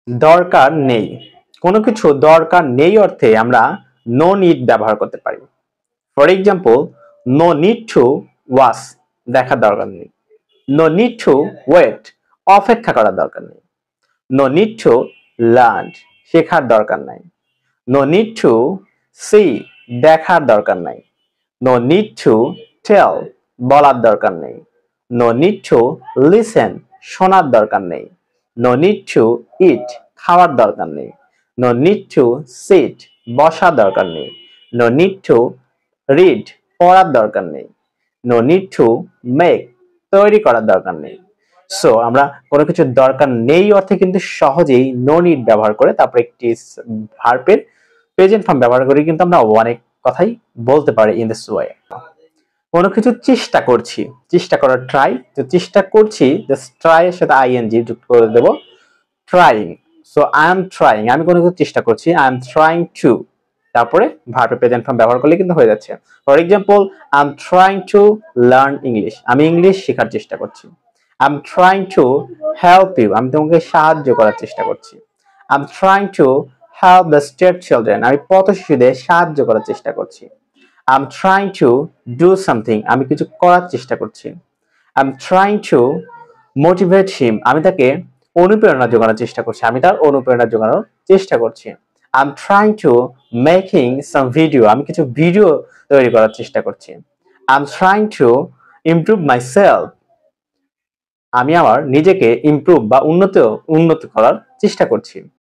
দরকার নেই, কোনো কিছু দরকার নেই অর্থে আমরা নো নিড ব্যবহার করতে পারি। For example, no need to watch, দেখার দরকার নেই। নো নিড টু ওয়েট, অপেক্ষা করার দরকার নেই। নো নিড টু লার্ন, শেখার দরকার নাই। নো নিড টু সি, দেখার দরকার নাই। নো নিড টু টেল, বলার দরকার নেই। নো নিড টু লিসেন, শোনার দরকার নেই। নো নিড টু ইট, খাওয়ার দরকার নেই। নো নিড টু সিট, বসার দরকার নেই। নো নিড টু রিড, পড়ার দরকার নেই। নো নিড টু মেক, তৈরি করার দরকার নেই। সো আমরা কোনো কিছুর দরকার নেই অর্থে কিন্তু সহজেই নো নিড ব্যবহার করে তারপর একটি ভার্বের প্রেজেন্ট ফর্ম ব্যবহার করে কিন্তু আমরা অনেক কথাই বলতে পারি ইন দিস ওয়ে। কোনো কিছু চেষ্টা করছি, চেষ্টা করার ট্রাই, তো চেষ্টা করছি জাস্ট ট্রাই এর সাথে আইএনজি যুক্ত করে দেব, trying. So I am trying, আমি কোনো কিছু চেষ্টা করছি, আই এম ট্রাইং টু, তারপরে ভার্বের প্রেজেন্ট ফর্ম ব্যবহার করলে কিন্তু হয়ে যাচ্ছে। For example, I am trying to learn English, আমি ইংলিশ শেখার চেষ্টা করছি। I am trying to help you, আমি তোমাকে সাহায্য করার চেষ্টা করছি। I am trying to help the street children, আমি পথ শিশুদের সাহায্য করার চেষ্টা করছি। I am trying to do something, আমি কিছু করার চেষ্টা করছি। I am trying to motivate him, আমি তাকে অনুপ্রেরণা জোগানোর চেষ্টা করছি, আমি তার অনুপ্রেরণা জোগানোর চেষ্টা করছি। I am trying two making some video, আমি কিছু ভিডিও তৈরি করার চেষ্টা করছি। I am trying to improve my self, আমি আমার নিজেকে ইমপ্রুভ বা উন্নত করার চেষ্টা করছি।